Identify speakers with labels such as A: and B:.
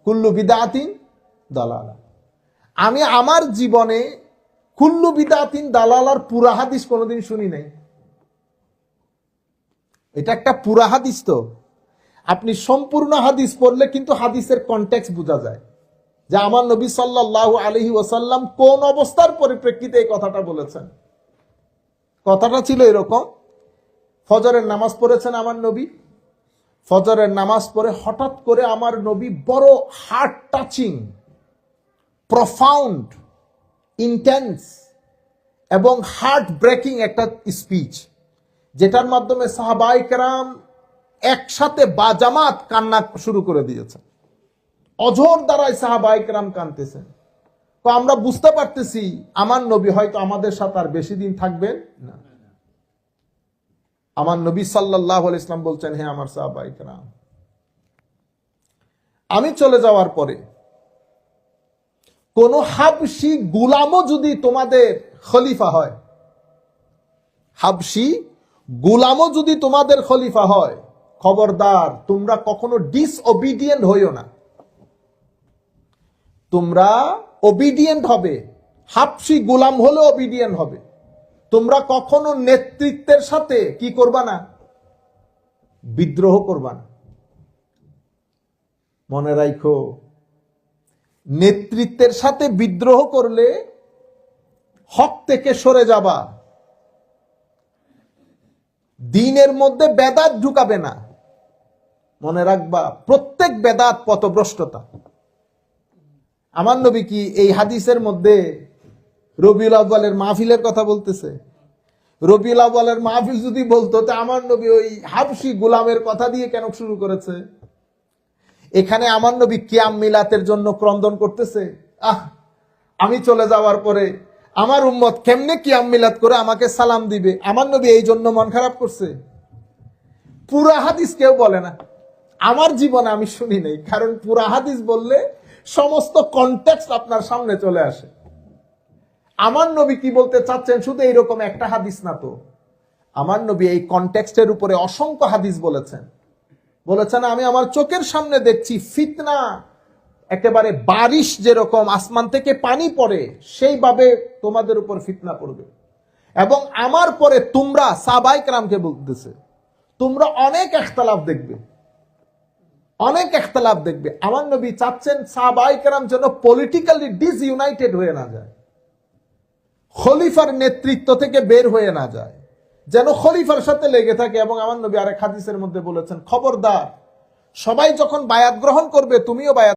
A: কুল্লু বিদআতিন দালালা। আমি আমার জীবনে কুল্লু বিদআতিন দালালার পুরা হাদিস কোনোদিন শুনি নাই। এটা একটা পুরা হাদিস, তো আপনি সম্পূর্ণ হাদিস পড়লে কিন্তু হাদিসের কনটেক্সট বোঝা যায় যে আমার নবী সাল্লাল্লাহু আলাইহি ওয়াসাল্লাম কোন অবস্থার পরিপ্রেক্ষিতে এই কথাটা বলেছেন। কথাটা ছিল এরকম, ফজরের নামাজ পড়েছেন আমার নবী, ফজরের নামাজ পড়ে হঠাৎ করে আমার নবী বড় হার্ট টাচিং, প্রফাউন্ড, ইন্টেন্স এবং হার্ট ব্রেকিং একটা স্পিচ, যেটার মাধ্যমে সাহাবায়ে কেরাম একসাথে বাজামাত কান্না শুরু করে দিয়েছেন। অঝোর দ্বারাই সাহাবায়ে কেরাম কাঁদতেছেন। তো আমরা বুঝতে পারতেছি আমার নবী হয়তো আমাদের সাথে আর বেশি দিন থাকবেন না। আমার নবী সাল্লাল্লাহু আলাইহি ওয়াসাল্লাম বলছেন, হে আমার সাহাবায়ে কেরাম, আমি চলে যাওয়ার পরে কোন হাবশি গোলামও যদি তোমাদের খলিফা হয়, হাবশি গোলামও যদি তোমাদের খলিফা হয়, খবরদার তোমরা কখনো ডিসওবিডিয়েন্ট হইও না। তোমরা ওবিডিয়েন্ট হবে, হাবশি গোলাম হলে ওবিডিয়েন্ট হবে। তোমরা কখনো নেতৃত্বের সাথে কি করবা না? বিদ্রোহ করবা না। মনে রাখো, নেতৃত্বের সাথে বিদ্রোহ করলে হক থেকে সরে যাবা, দ্বীনের মধ্যে বেদাত ঢুকাবে না। মনে রাখবা, প্রত্যেক বেদাত পথভ্রষ্টতা। আমার নবী কি এই হাদিসের মধ্যে রবিউল আউয়ালের মাহফিলের কথা বলতেছে? রবিউল আউয়ালের মাহফিল যদি বলতো, তা আমার নবী ওই হাবশি গোলামের কথা দিয়ে কেন শুরু করেছে? এখানে আমার নবী কিয়াম মিলাতের জন্য ক্রন্দন করতেছে, আমি চলে যাওয়ার পরে আমার উম্মত কেমনে কিয়াম মিলাত করে আমাকে সালাম দিবে, আমার নবী এই জন্য মন খারাপ করছে? পুরা হাদিস কেউ বলে না, আমার জীবনে আমি শুনি নাই। কারণ পুরা হাদিস বললে সমস্ত কনটেক্সট আপনার সামনে চলে আসে। আমার নবী কি বলতে চাচ্ছেন শুধু এইরকম একটা হাদিস না তো, আমার নবী এই কনটেক্সটের উপরে অসংখ্য হাদিস বলেছেন। বলেছেন, আমি আমার চোখের সামনে দেখছি ফিতনা একেবারে বারিশ, যেরকম আসমান থেকে পানি পড়ে সেইভাবে তোমাদের উপর ফিতনা পড়বে। এবং আমার পরে তোমরা, সাহাবায়ে কেরামকে বলতেছে, তোমরা অনেক ইখতিলাফ দেখবে, অনেক ইখতিলাফ দেখবে। আমার নবী চাচ্ছেন সাহাবায়ে কেরাম যেন পলিটিক্যালি ডিসইউনাইটেড হয়ে না যায়, খলিফার নেতৃত্ব থেকে বের হয়ে না যায়, যেন খলিফার সাথে লেগে থাকে। এবং আমার নবী আরেক হাদিসের মধ্যে বলেছেন, খবরদার, সবাই যখন বায়াত গ্রহণ করবে তুমিও বায়াত